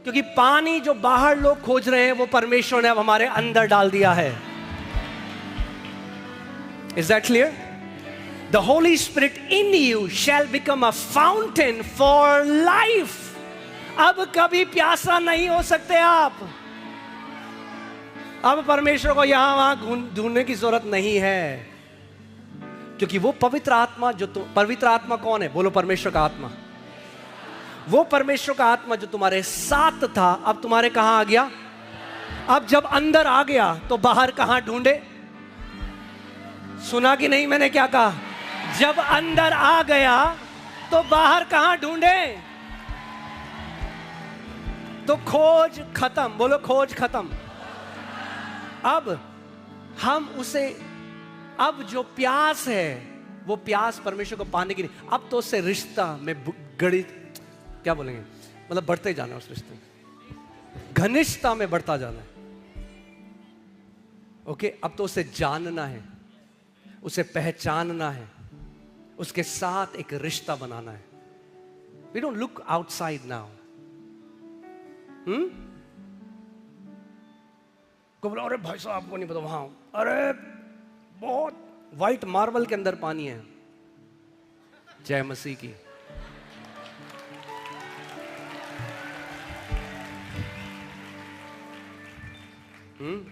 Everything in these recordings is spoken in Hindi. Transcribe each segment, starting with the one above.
क्योंकि पानी जो बाहर लोग खोज रहे हैं वो परमेश्वर ने अब हमारे अंदर डाल दिया है। Is that clear? The Holy Spirit in you shall become a fountain for life. अब कभी प्यासा नहीं हो सकते आप। अब परमेश्वर को यहां वहां ढूंढने की जरूरत नहीं है, क्योंकि वो पवित्र आत्मा पवित्र आत्मा कौन है? बोलो, परमेश्वर का आत्मा। वो परमेश्वर का आत्मा जो तुम्हारे साथ था अब तुम्हारे कहां आ गया? अब जब अंदर आ गया तो बाहर कहां ढूंढे? सुना कि नहीं मैंने क्या कहा? जब अंदर आ गया तो बाहर कहां ढूंढे? तो खोज खत्म। बोलो, खोज खत्म। अब हम उसे, अब जो प्यास है वो प्यास परमेश्वर को पाने की नहीं, अब तो उससे रिश्ता में गणित क्या बोलेंगे, मतलब बढ़ते जाना, उस रिश्ते में घनिष्ठता में बढ़ता जाना है। ओके, अब तो उसे जानना है, उसे पहचानना है, उसके साथ एक रिश्ता बनाना है। We don't look outside now. को बोला, अरे भाई साहब आपको नहीं पता, वहां अरे बहुत व्हाइट मार्बल के अंदर पानी है। जय मसीह की।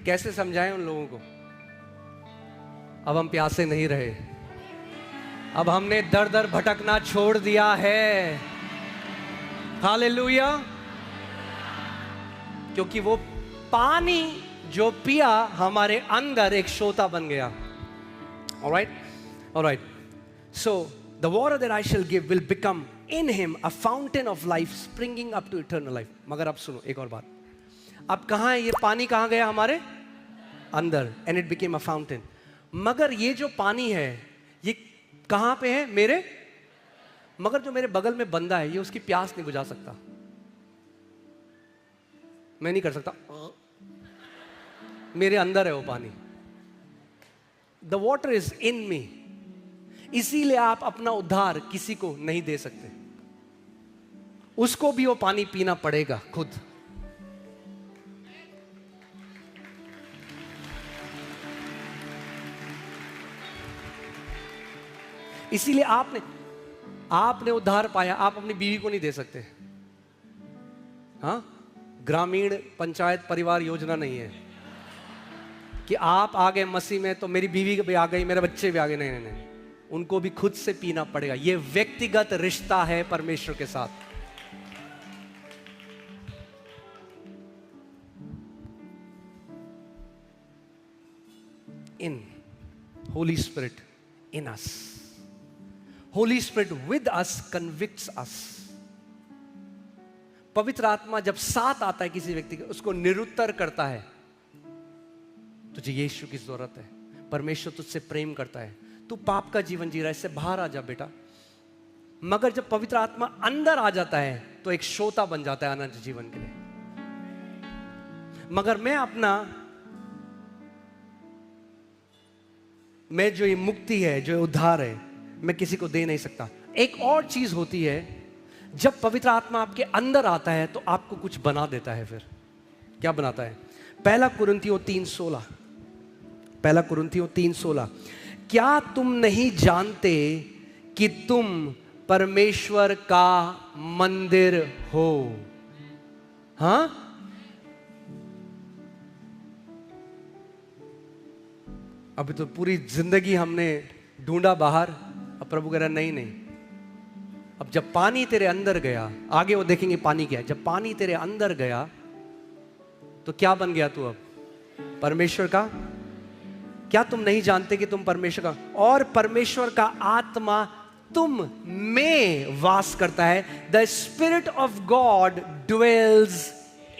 कैसे समझाएं उन लोगों को? अब हम प्यासे नहीं रहे, अब हमने दर दर भटकना छोड़ दिया है। हालेलुया। क्योंकि वो पानी जो पिया हमारे अंदर एक श्रोता बन गया। All right. So the water that I shall give will become in him a fountain of life springing up to eternal life. मगर अब सुनो एक और बात। अब कहां है ये पानी? कहां गया? हमारे अंदर। And it became a fountain. मगर ये जो पानी है ये कहां पे है? मेरे। मगर जो मेरे बगल में बंदा है ये उसकी प्यास नहीं बुझा सकता। मैं नहीं कर सकता, मेरे अंदर है वो पानी। The water is in me. इसीलिए आप अपना उद्धार किसी को नहीं दे सकते, उसको भी वो पानी पीना पड़ेगा खुद। इसीलिए आपने उद्धार पाया, आप अपनी बीवी को नहीं दे सकते। हाँ, ग्रामीण पंचायत परिवार योजना नहीं है कि आप आ गए मसीह में तो मेरी बीवी भी आ गई, मेरे बच्चे भी आ गए। नहीं, उनको भी खुद से पीना पड़ेगा। ये व्यक्तिगत रिश्ता है परमेश्वर के साथ। In holy spirit in us, holy spirit with us convicts us. पवित्र आत्मा जब साथ आता है किसी व्यक्ति के, उसको निरुत्तर करता है, तुझे यीशु की जरूरत है, परमेश्वर तुझसे प्रेम करता है, तू पाप का जीवन जी रहा है, इससे बाहर आ जा बेटा। मगर जब पवित्र आत्मा अंदर आ जाता है तो एक श्रोता बन जाता है अनंत जीवन के लिए। मगर मैं जो ये मुक्ति है, जो उद्धार है, मैं किसी को दे नहीं सकता। एक और चीज होती है, जब पवित्र आत्मा आपके अंदर आता है तो आपको कुछ बना देता है। फिर क्या बनाता है? पहला कुरिन्थियों 3:16, पहला कुरिन्थियों 3:16, क्या तुम नहीं जानते कि तुम परमेश्वर का मंदिर हो? हाँ, अभी तो पूरी जिंदगी हमने ढूंढा बाहर, अब प्रभु कह रहा नहीं। अब जब पानी तेरे अंदर गया, आगे वो देखेंगे पानी क्या है, जब पानी तेरे अंदर गया तो क्या बन गया तू? अब परमेश्वर का। क्या तुम नहीं जानते कि तुम परमेश्वर का, और परमेश्वर का आत्मा तुम में वास करता है। The spirit of God dwells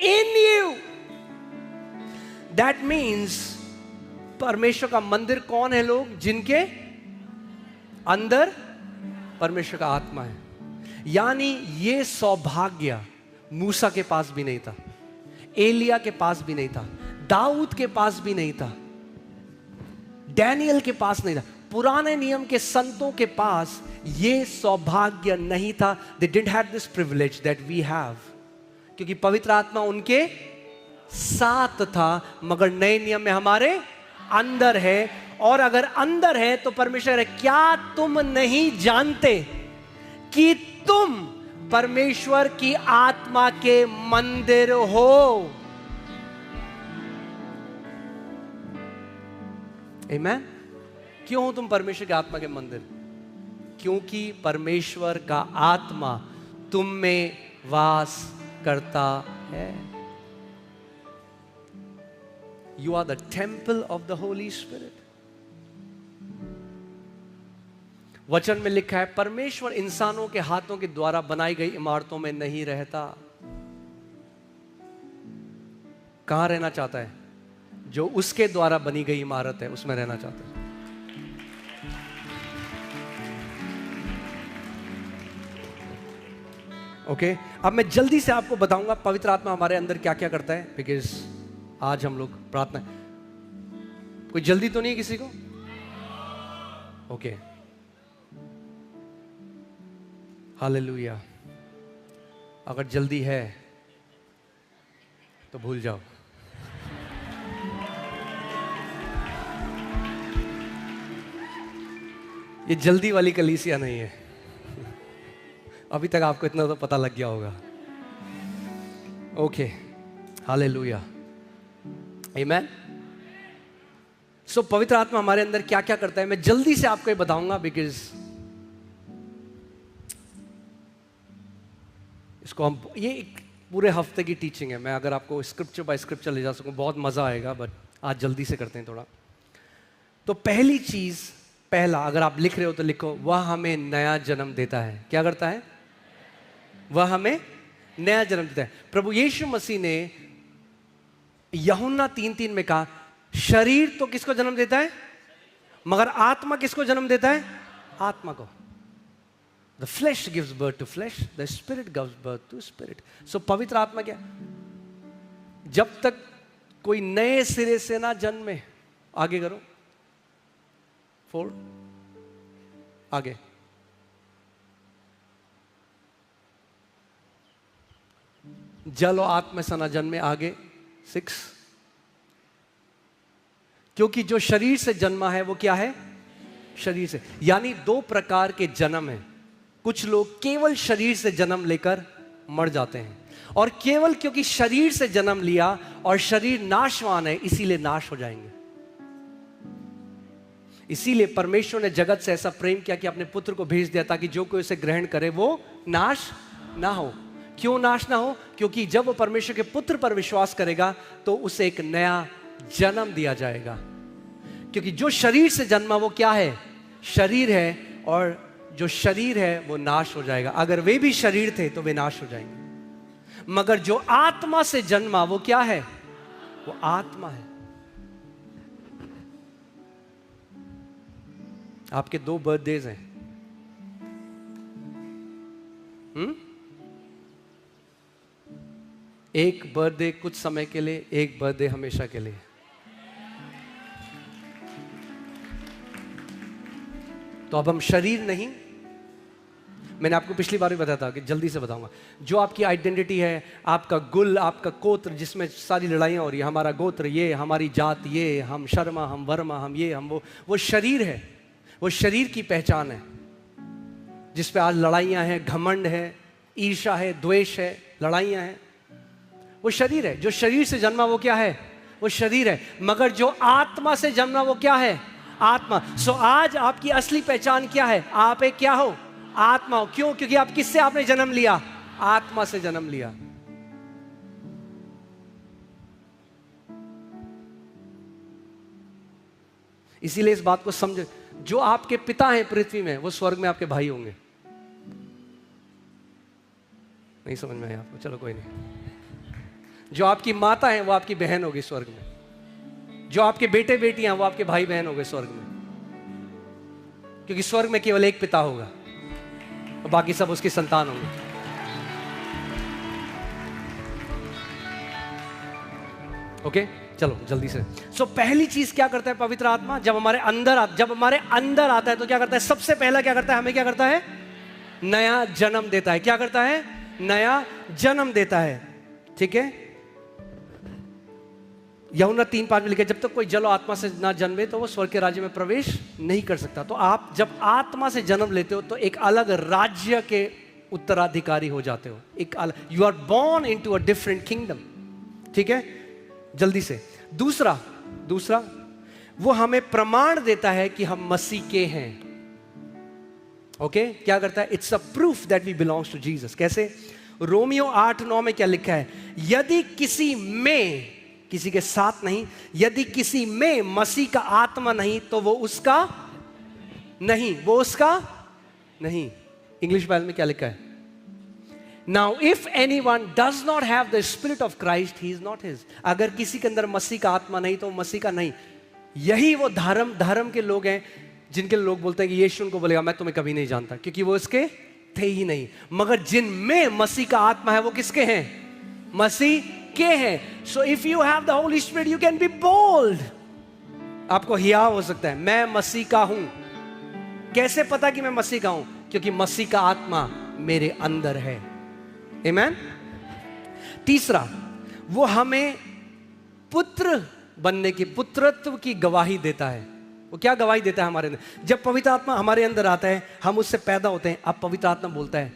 in you. That means परमेश्वर का मंदिर कौन है? लोग जिनके अंदर परमेश्वर का आत्मा है। यानी ये सौभाग्य मूसा के पास भी नहीं था, एलिया के पास भी नहीं था, दाऊद के पास भी नहीं था, डैनियल के पास नहीं था, पुराने नियम के संतों के पास ये सौभाग्य नहीं था। They didn't have this privilege that we have. क्योंकि पवित्र आत्मा उनके साथ था, मगर नए नियम में हमारे अंदर है। और अगर अंदर है तो परमेश्वर है। क्या तुम नहीं जानते कि तुम परमेश्वर की आत्मा के मंदिर हो? आमीन। क्यों हो तुम परमेश्वर की आत्मा के मंदिर? क्योंकि परमेश्वर का आत्मा तुम में वास करता है। You are the temple of the holy spirit. वचन में लिखा है परमेश्वर इंसानों के हाथों के द्वारा बनाई गई इमारतों में नहीं रहता। कहां रहना चाहता है? जो उसके द्वारा बनी गई इमारत है उसमें रहना चाहता है। ओके, अब मैं जल्दी से आपको बताऊंगा पवित्र आत्मा हमारे अंदर क्या क्या करता है, बिकॉज आज हम लोग प्रार्थना। कोई जल्दी तो नहीं है किसी को? Okay, hallelujah. अगर जल्दी है तो भूल जाओ। ये जल्दी वाली कलीसिया नहीं है। अभी तक आपको इतना तो पता लग गया होगा। ओके, हालेलुया, आमीन। सो पवित्र आत्मा हमारे अंदर क्या क्या करता है मैं जल्दी से आपको ये बताऊंगा, बिकॉज इसको हम, ये एक पूरे हफ्ते की टीचिंग है। मैं अगर आपको स्क्रिप्चर बाय स्क्रिप्चर ले जा सकूं बहुत मजा आएगा, बट आज जल्दी से करते हैं थोड़ा। तो पहली चीज, पहला, अगर आप लिख रहे हो तो लिखो, वह हमें नया जन्म देता है। क्या करता है? वह हमें नया जन्म देता है। प्रभु यीशु मसीह ने यूहन्ना 3:3 में कहा, शरीर तो किसको जन्म देता है, मगर आत्मा किसको जन्म देता है? आत्मा को। The flesh gives birth to flesh, the spirit gives birth to spirit. So पवित्र आत्मा क्या? जब तक कोई नए सिरे से ना जन्मे, आगे करो, 4 आगे, जल और आत्मा से ना जन्मे, आगे 6। क्योंकि जो शरीर से जन्मा है वो क्या है? शरीर से। यानी 2 प्रकार के जन्म हैं। कुछ लोग केवल शरीर से जन्म लेकर मर जाते हैं, और केवल क्योंकि शरीर से जन्म लिया और शरीर नाशवान है इसीलिए नाश हो जाएंगे। इसीलिए परमेश्वर ने जगत से ऐसा प्रेम किया कि अपने पुत्र को भेज दिया ताकि जो कोई उसे ग्रहण करे वो नाश ना हो। क्यों नाश ना हो? क्योंकि जब वो परमेश्वर के पुत्र पर विश्वास करेगा तो उसे एक नया जन्म दिया जाएगा। क्योंकि जो शरीर से जन्मा वो क्या है? शरीर है, और जो शरीर है वो नाश हो जाएगा। अगर वे भी शरीर थे तो वे नाश हो जाएंगे, मगर जो आत्मा से जन्मा वो क्या है? वो आत्मा है। आपके 2 बर्थडेज हैं। एक बर्थडे कुछ समय के लिए, एक बर्थडे हमेशा के लिए। तो अब हम शरीर नहीं, मैंने आपको पिछली बार भी बताया था कि जल्दी से बताऊंगा, जो आपकी आइडेंटिटी है, आपका गुल, आपका गोत्र, जिसमें सारी लड़ाइयाँ हो रही है, हमारा गोत्र ये, हमारी जात ये, हम शर्मा, हम वर्मा, हम ये, हम वो शरीर है। वो शरीर की पहचान है जिस पे आज लड़ाइयाँ हैं, घमंड है, ईर्ष्या है, द्वेष है, लड़ाइयाँ हैं। वो शरीर है। जो शरीर से जन्मा वो क्या है? वो शरीर है। मगर जो आत्मा से जन्मा वो क्या है? आत्मा। सो आज आपकी असली पहचान क्या है? आप एक क्या हो? आत्मा हो। क्यों? क्योंकि आप किससे आपने जन्म लिया? आत्मा से जन्म लिया। इसीलिए इस बात को समझ, जो आपके पिता हैं पृथ्वी में वो स्वर्ग में आपके भाई होंगे। नहीं समझ में आया आपको? चलो कोई नहीं। जो आपकी माता है वो आपकी बहन होगी स्वर्ग में। जो आपके बेटे बेटियां वो आपके भाई बहन होंगे स्वर्ग में, क्योंकि स्वर्ग में केवल एक पिता होगा और बाकी सब उसकी संतान होंगे। ओके, चलो जल्दी से। सो पहली चीज क्या करता है पवित्र आत्मा? जब हमारे अंदर आता है तो क्या करता है? सबसे पहला क्या करता है? हमें क्या करता है? नया जन्म देता है। क्या करता है? नया जन्म देता है। ठीक है, यूहन्ना 3:5 में लिखा है, जब तक कोई जल आत्मा से ना जन्मे तो वो स्वर्ग के राज्य में प्रवेश नहीं कर सकता। तो आप जब आत्मा से जन्म लेते हो तो एक अलग राज्य के उत्तराधिकारी हो जाते हो, एक अलग, you are born into a different kingdom. ठीक है, जल्दी से दूसरा वो हमें प्रमाण देता है कि हम मसीह के हैं। ओके, क्या करता है? It's a proof that we belongs to Jesus. कैसे? रोमियो 8:9 में क्या लिखा है? यदि किसी में, किसी के साथ नहीं, यदि किसी में मसीह का आत्मा नहीं तो वो उसका नहीं। इंग्लिश बाइबल में क्या लिखा है? Now if anyone does not have the spirit of Christ he is not his. अगर किसी के अंदर मसीह का आत्मा नहीं तो मसीह का नहीं। यही वो धर्म के लोग हैं जिनके लोग बोलते हैं कि यीशु उनको बोलेगा मैं तुम्हें कभी नहीं जानता, क्योंकि वो इसके थे ही नहीं। मगर जिनमें मसीह का आत्मा है वो किसके हैं? मसीह के हैं। So if you have the holy spirit you can be bold. आपको हियाव हो सकता है, मैं मसीह का हूं। कैसे पता कि मैं मसीह का हूं? क्योंकि मसीह का आत्मा मेरे अंदर है। आमीन। तीसरा, वो हमें पुत्र बनने की, पुत्रत्व की गवाही देता है। वो क्या गवाही देता है हमारे अंदर? जब पवित्र आत्मा हमारे अंदर आता है, हम उससे पैदा होते हैं। अब पवित्र आत्मा बोलता है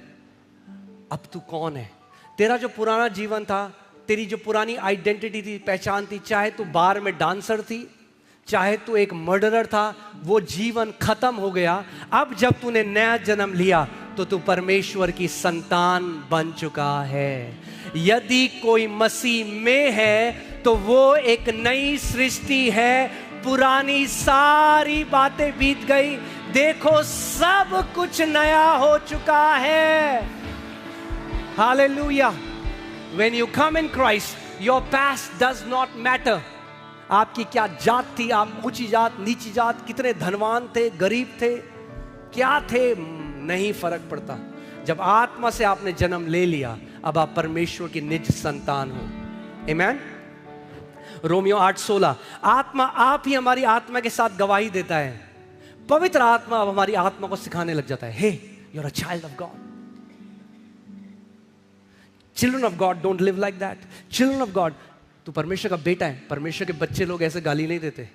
अब तू कौन है? तेरा जो पुराना जीवन था, तेरी जो पुरानी आइडेंटिटी थी, पहचान थी, चाहे तू बार में डांसर थी, चाहे तू एक मर्डरर था, वो जीवन खत्म हो गया। अब जब तूने नया जन्म लिया तो तू परमेश्वर की संतान बन चुका है। यदि कोई मसीह में है तो वो एक नई सृष्टि है। पुरानी सारी बातें बीत गई, देखो सब कुछ नया हो चुका है। Hallelujah. When you come in Christ, your past does not matter. आपकी क्या जात थी, आप ऊंची जात, नीची जात, कितने धनवान थे, गरीब थे, क्या थे, नहीं फर्क पड़ता। जब आत्मा से आपने जन्म ले लिया, अब आप परमेश्वर की निज संतान हो। आमीन। रोमियो 8:16, आत्मा आप ही हमारी आत्मा के साथ गवाही देता है। पवित्र आत्मा अब हमारी आत्मा को सिखाने लग जाता है, hey you are a child of God. Children of God don't live like that. Children of God, तू परमेश्वर का बेटा है। परमेश्वर के बच्चे लोग ऐसे गाली नहीं देते।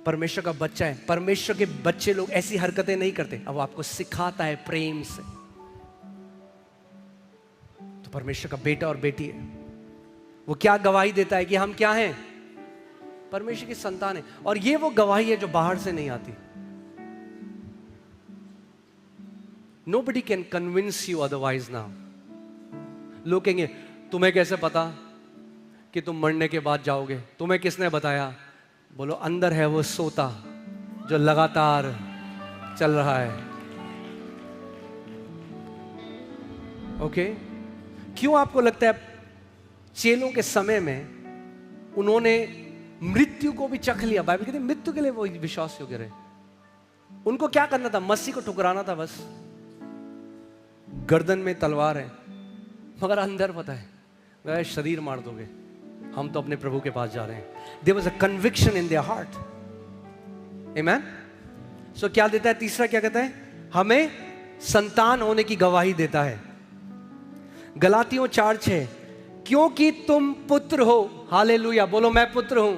परमेश्वर का बच्चा है। परमेश्वर के बच्चे लोग ऐसी हरकतें नहीं करते। अब आपको सिखाता है प्रेम से, तो परमेश्वर का बेटा और बेटी है। वो क्या गवाही देता है कि हम क्या हैं? परमेश्वर की संतान है। और ये वो गवाही है जो बाहर से नहीं आती। Nobody can convince you otherwise now. लोग कहेंगे तुम्हें कैसे पता कि तुम मरने के बाद जाओगे? तुम्हें किसने बताया? बोलो अंदर है वो सोता जो लगातार चल रहा है। ओके? क्यों आपको लगता है चेलों के समय में उन्होंने मृत्यु को भी चख लिया? बाइबल कहती है मृत्यु के लिए वो विश्वास योग्य रहे। उनको क्या करना था? मसीह को ठुकराना था बस। गर्दन में तलवार है, मगर अंदर पता है वह शरीर मार दोगे, हम तो अपने प्रभु के पास जा रहे हैं। There was a conviction in their heart. Amen? So क्या देता है? तीसरा क्या कहता है? हमें संतान होने की गवाही देता है। गलातियों 4:6, क्योंकि तुम पुत्र हो। हालेलुया, बोलो मैं पुत्र हूं।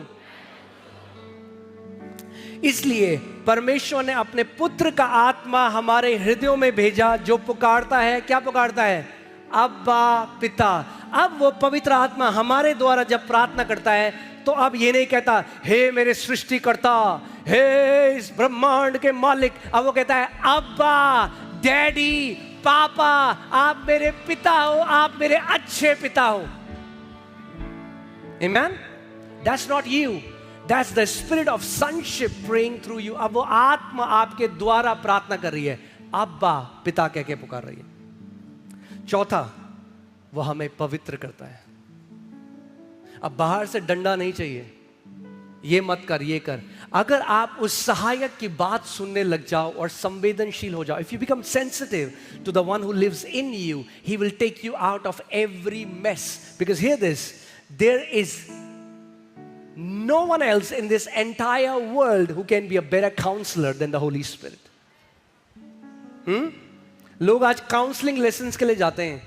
इसलिए परमेश्वर ने अपने पुत्र का आत्मा हमारे हृदयों में भेजा, जो पुकारता है, क्या पुकारता है? अब्बा पिता। अब वो पवित्र आत्मा हमारे द्वारा जब प्रार्थना करता है तो अब ये नहीं कहता हे मेरे सृष्टिकर्ता, हे इस ब्रह्मांड के मालिक। अब वो कहता है अब्बा, डैडी, पापा, आप मेरे पिता हो, आप मेरे अच्छे पिता हो। Amen? That's not you. That's the spirit of sonship praying through you. अब वो आत्मा आपके द्वारा प्रार्थना कर रही है, अब्बा पिता कह के पुकार रही है। चौथा, वो हमें पवित्र करता है। अब बाहर से डंडा नहीं चाहिए, ये मत कर, ये कर। अगर आप उस सहायक की बात सुनने लग जाओ और संवेदनशील हो जाओ, if you become sensitive to the one who lives in you, he will take you out of every mess. Because here this, there is no one else in this entire world who can be a better counselor than the Holy Spirit. लोग आज काउंसलिंग लेसन्स के लिए जाते हैं,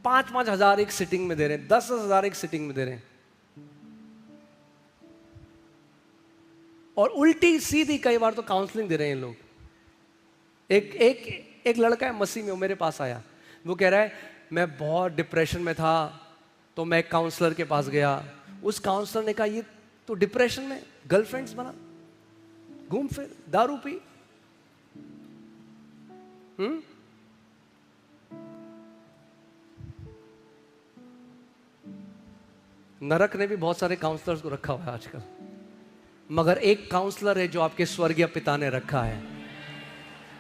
5-5 हजार एक सिटिंग में दे रहे हैं, 10,000 एक सिटिंग में दे रहे हैं। और उल्टी सीधी कई बार तो काउंसलिंग दे रहे हैं लोग। एक लड़का है मसीह में, वो मेरे पास आया, वो कह रहा है मैं बहुत डिप्रेशन में था, तो मैं एक काउंसलर के पास गया। उस काउंसलर ने कहा ये तो डिप्रेशन में गर्लफ्रेंड्स बना, घूम फिर, दारू पी। नरक ने भी बहुत सारे काउंसलर्स को रखा हुआ है आजकल, मगर एक काउंसलर है जो आपके स्वर्गीय पिता ने रखा है,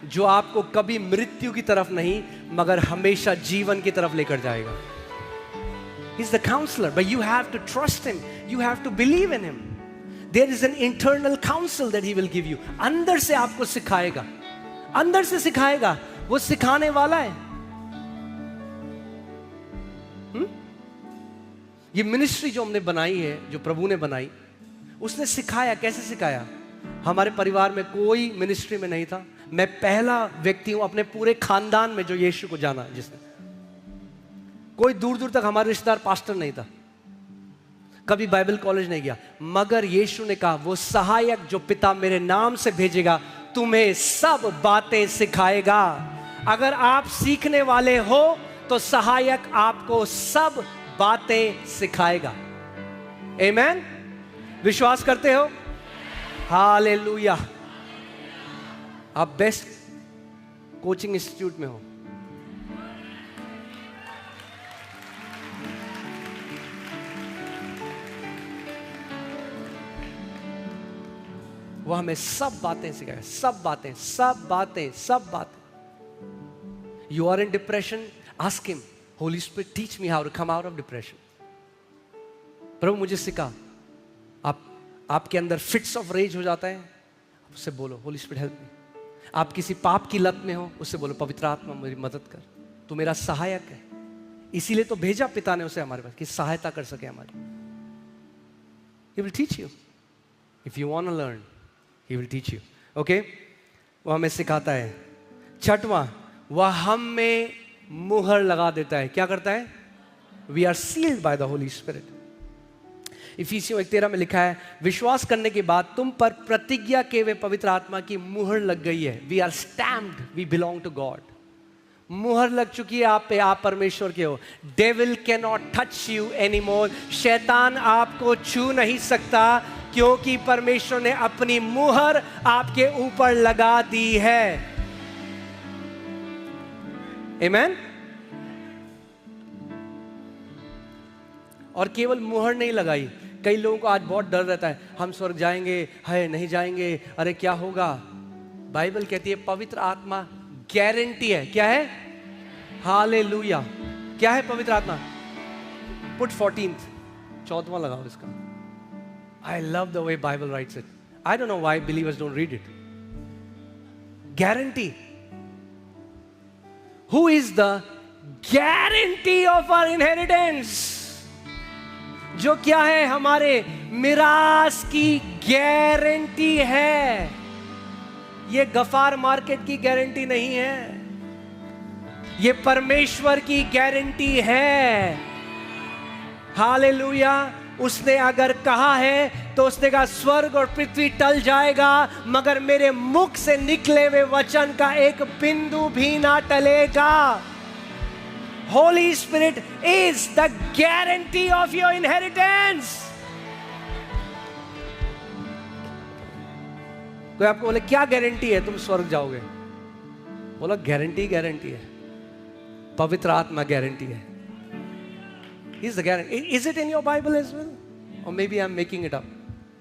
जो आपको कभी मृत्यु की तरफ नहीं मगर हमेशा जीवन की तरफ लेकर जाएगा। He's the counselor, but you have to trust him. You have to believe in him. There is an internal counsel that he will give you. अंदर से आपको सिखाएगा, अंदर से सिखाएगा, वो सिखाने वाला है। ये मिनिस्ट्री जो हमने बनाई है, जो प्रभु ने बनाई, उसने सिखाया। कैसे सिखाया? हमारे परिवार में कोई मिनिस्ट्री में नहीं था, मैं पहला व्यक्ति हूं अपने पूरे खानदान में जो यीशु को जाना, जिसने कोई दूर दूर तक हमारे रिश्तेदार पास्टर नहीं था, कभी बाइबल कॉलेज नहीं गया, मगर यीशु ने कहा वो सहायक जो पिता मेरे नाम से भेजेगा तुम्हें सब बातें सिखाएगा। अगर आप सीखने वाले हो तो सहायक आपको सब बातें सिखाएगा। आमीन? विश्वास करते हो? हालेलुया। आप बेस्ट कोचिंग इंस्टीट्यूट में हो। वो हमें सब बातें सिखाएगा, सब बातें, सब बातें, सब बातें। You are in depression, ask him, holy spirit teach me how to come out of depression. प्रभु मुझे सिखा। आपके अंदर फिट्स ऑफ रेज हो जाता है, उससे बोलो होली स्पिरिट हेल्प मी। आप किसी पाप की लत में हो, उससे बोलो पवित्र आत्मा मेरी मदद कर, तू मेरा सहायक है। इसीलिए तो भेजा पिता ने उसे हमारे पास कि सहायता कर सके हमारी। He will teach you if you want to learn. He will teach you. Okay? वो हमें सिखाता है। छठवां, वह हम में मुहर लगा देता है। क्या करता है? We are sealed by the Holy Spirit. इफिसियों 1:13 में लिखा है, विश्वास करने के बाद तुम पर प्रतिज्ञा के वे पवित्र आत्मा की मुहर लग गई है। We are stamped, we belong to God. मुहर लग चुकी है आप पे, आप परमेश्वर के हो। Devil can not touch you any more. शैतान आपको छू नहीं सकता, क्योंकि परमेश्वर ने अपनी मुहर आपके ऊपर लगा दी है। आमीन? और केवल मुहर नहीं लगाई, कई लोगों को आज बहुत डर रहता है, हम स्वर्ग जाएंगे, है नहीं जाएंगे, अरे क्या होगा। बाइबल कहती है पवित्र आत्मा गारंटी है। क्या है? हालेलुया। क्या है पवित्र आत्मा? पुट 14th, 14वां लगाओ इसका। I love the way Bible writes it. I don't know why believers don't read it. Guarantee. Who is the guarantee of our inheritance? जो क्या है? हमारे मिरास की गारंटी है। ये गफार मार्केट की गारंटी नहीं है, ये परमेश्वर की गारंटी है। हालेलुया। उसने अगर कहा है तो उसने कहा स्वर्ग और पृथ्वी टल जाएगा, मगर मेरे मुख से निकले हुए वचन का एक बिंदु भी ना टलेगा। Holy Spirit is the guarantee of your inheritance. कोई आपको बोले क्या गारंटी है तुम स्वर्ग जाओगे? बोला गारंटी है, पवित्र आत्मा गारंटी है। He's the guarantee. Is it in your Bible as well? Or maybe I'm making it up.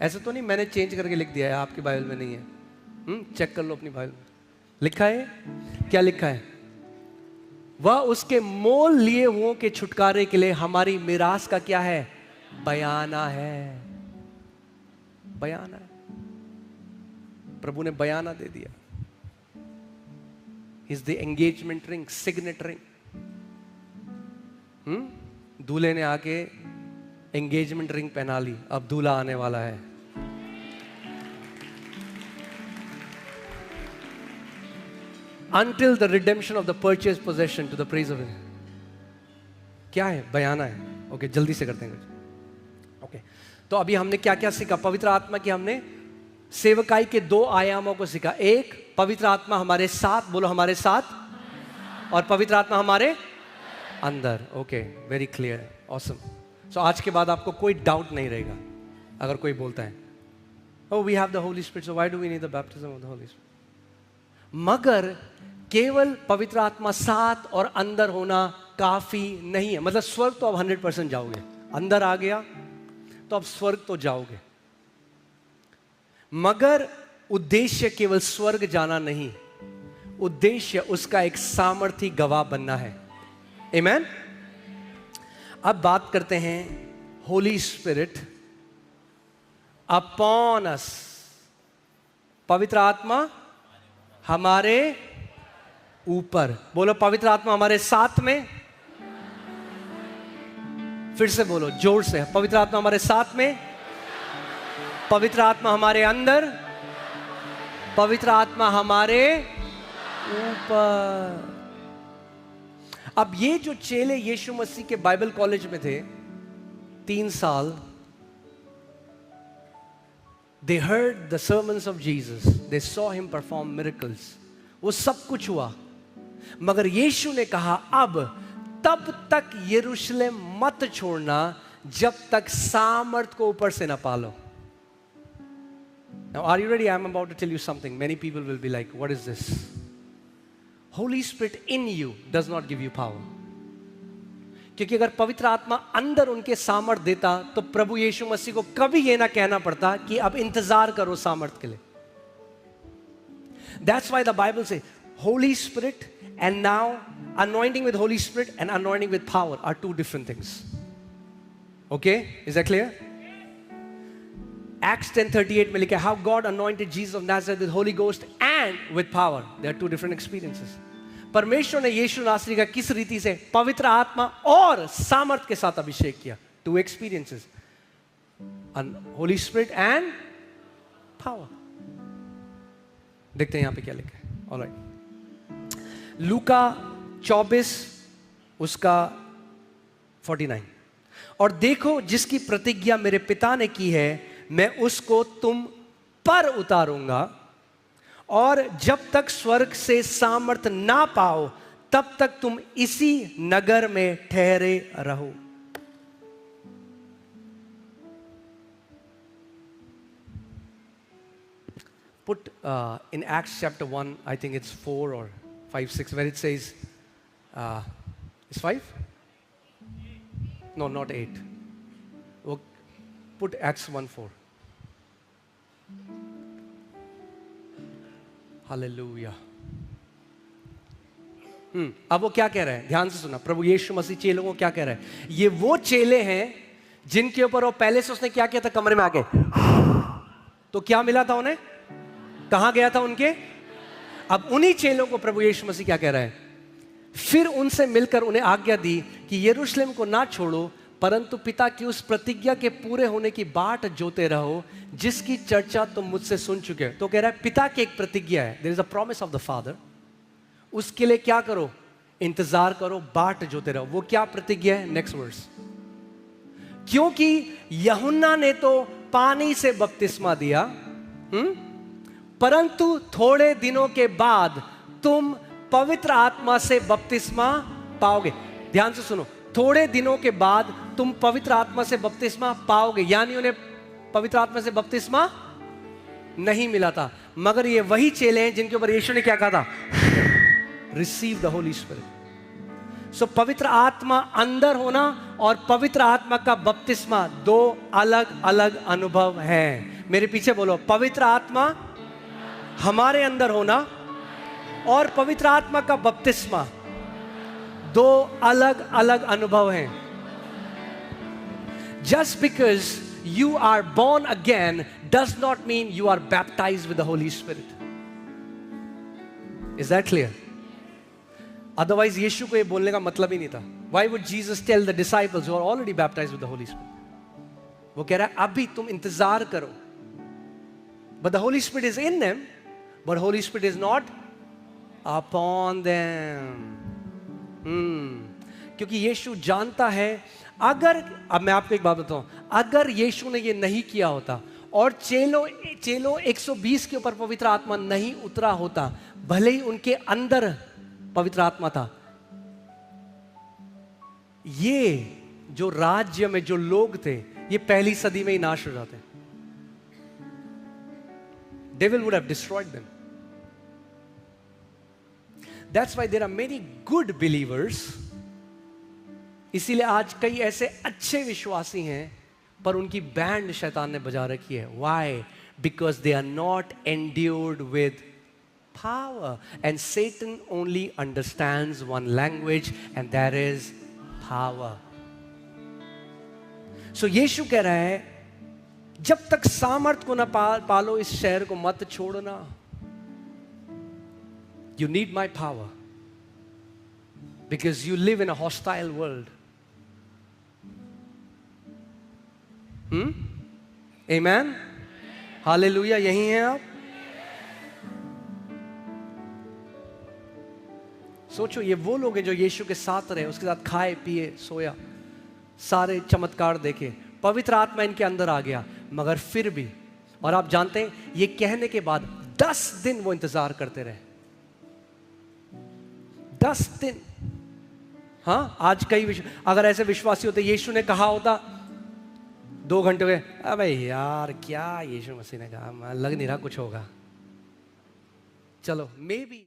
ऐसा तो नहीं मैंने चेंज करके लिख दिया है, आपकी बाइबल में नहीं है। चेक कर लो अपनी बाइबल में, लिखा है। क्या लिखा है? वह उसके मोल लिए हुओं के छुटकारे के लिए हमारी मिरास का क्या है? बयाना है। बयाना है, प्रभु ने बयाना दे दिया। Is the engagement ring, signet ring. दूल्हे ने आके एंगेजमेंट रिंग पहना ली, अब दूल्हा आने वाला है। Until the redemption of the purchased possession to the praise of it. क्या है? बयाना है। ओके, जल्दी से करते हैं। ओके, तो अभी हमने क्या क्या सीखा? पवित्र आत्मा की हमने सेवकाई के 2 आयामों को सीखा। एक, पवित्र आत्मा हमारे साथ, बोलो हमारे साथ, और पवित्र आत्मा हमारे अंदर। Okay, very clear, awesome. So आज के बाद आपको कोई डाउट नहीं रहेगा अगर कोई बोलता है oh we have the Holy Spirit, so why do we need the baptism of the Holy Spirit? मगर केवल पवित्र आत्मा साथ और अंदर होना काफी नहीं है। मतलब स्वर्ग तो अब 100% जाओगे, अंदर आ गया तो अब स्वर्ग तो जाओगे, मगर उद्देश्य केवल स्वर्ग जाना नहीं, उद्देश्य उसका एक सामर्थी गवाह बनना है। आमेन। अब बात करते हैं होली स्पिरिट अपॉन अस। पवित्र आत्मा हमारे ऊपर, बोलो पवित्र आत्मा हमारे साथ में। फिर से बोलो जोर से, पवित्र आत्मा हमारे साथ में, पवित्र आत्मा हमारे अंदर, पवित्र आत्मा हमारे ऊपर। अब ये जो चेले यीशु मसीह के बाइबल कॉलेज में थे 3 साल, they heard the sermons of Jesus, they saw him perform miracles, वो सब कुछ हुआ, मगर यीशु ने कहा अब तब तक यरूशलेम मत छोड़ना जब तक सामर्थ को ऊपर से ना पालो। Now are you ready? I am about to tell you something. Many people will be like, what is this? Holy Spirit in you does not give you power. क्योंकि अगर पवित्र आत्मा अंदर उनके सामर्थ देता तो प्रभु यीशु मसीह को कभी यह ना कहना पड़ता कि अब इंतजार करो सामर्थ के लिए। That's why the Bible says Holy Spirit and now anointing with Holy Spirit and anointing with power are 2 different things. Okay, is that clear? Acts 10:38 में लिखा है how God anointed Jesus of Nazareth with Holy Ghost and with power. There are 2 different experiences. परमेश्वर ने यीशु नासरी का किस रीति से पवित्र आत्मा और सामर्थ के साथ अभिषेक किया। 2 experiences, Holy Spirit and power. देखते हैं यहां पे क्या लिखा है। ऑलराइट, लूका 24 उसका 49। और देखो जिसकी प्रतिज्ञा मेरे पिता ने की है मैं उसको तुम पर उतारूंगा, और जब तक स्वर्ग से सामर्थ ना पाओ तब तक तुम इसी नगर में ठहरे रहो। Put in Acts chapter 1, I think it's 4 or 5, 6, where it says, it's 5? No, not 8. Put Acts 1:4. Hallelujah. अब वो क्या कह रहे हैं, ध्यान से सुना। प्रभु यीशु मसीह चेलों को क्या कह रहे हैं? ये वो चेले हैं जिनके ऊपर वो पहले से उसने क्या किया था, कमरे में आके तो क्या मिला था उन्हें, कहां गया था उनके। अब उन्हीं चेलों को प्रभु यीशु मसीह क्या कह रहे हैं, फिर उनसे मिलकर उन्हें आज्ञा दी कि यरूशलेम को ना छोड़ो परंतु पिता की उस प्रतिज्ञा के पूरे होने की बाट जोते रहो जिसकी चर्चा तुम मुझसे सुन चुके हो। तो कह रहा है पिता की एक प्रतिज्ञा है, there is a promise of the father, उसके लिए क्या करो, इंतजार करो, बाट जोते रहो। वो क्या प्रतिज्ञा है, नेक्स्ट वर्स, क्योंकि यूहन्ना ने तो पानी से बपतिस्मा दिया, परंतु थोड़े दिनों के बाद तुम पवित्र आत्मा से बपतिस्मा पाओगे। ध्यान से सुनो, थोड़े दिनों के बाद तुम पवित्र आत्मा से बपतिस्मा पाओगे, यानी उन्हें पवित्र आत्मा से बपतिस्मा नहीं मिला था, मगर ये वही चेले हैं जिनके ऊपर यीशु ने क्या कहा था, रिसीव द होली स्पिरिट। सो पवित्र आत्मा अंदर होना और पवित्र आत्मा का बपतिस्मा 2 अलग अलग अनुभव हैं। मेरे पीछे बोलो, पवित्र आत्मा हमारे अंदर होना और पवित्र आत्मा का बपतिस्मा 2 अलग अलग अनुभव हैं। Just because you are born again does not mean you are baptized with the Holy Spirit. Is that clear? Otherwise यीशु को ये बोलने का मतलब ही नहीं था। Why would Jesus tell the disciples who are already baptized with the Holy Spirit? वो कह रहा है अभी तुम इंतजार करो। But the Holy Spirit is in them, but Holy Spirit is not upon them. क्योंकि यीशु जानता है, अगर, अब मैं आपको एक बात बताऊं, अगर यीशु ने ये नहीं किया होता और चेलो 120 के ऊपर पवित्र आत्मा नहीं उतरा होता, भले ही उनके अंदर पवित्र आत्मा था, ये जो राज्य में जो लोग थे, ये पहली सदी में ही नाश हो जाते. Devil would have destroyed them. That's why there are many good believers. इसीलिए आज कई ऐसे अच्छे विश्वासी हैं, पर उनकी बैंड शैतान ने बजा रखी है. Why? Because they are not endued with power. And Satan only understands one language, and that is power. So यीशु कह रहा है, जब तक सामर्थ को ना पालो, इस शहर को मत छोड़ना. You need my power because you live in a hostile world. Amen. Hallelujah. यही हैं आप. सोचो, ये वो लोग हैं जो यीशु के साथ रहे, उसके साथ खाए पिए सोया, सारे चमत्कार देखे, पवित्र आत्मा इनके अंदर आ गया, मगर फिर भी, और आप जानते हैं ये कहने के बाद 10 दिन वो इंतजार करते रहे. 10 दिन. हाँ, आज कई अगर ऐसे विश्वासी होते, यीशु ने कहा होता 2 घंटे हुए, अबे यार क्या यीशु मसीह ने कहा, लग नहीं रहा कुछ होगा, चलो मे बी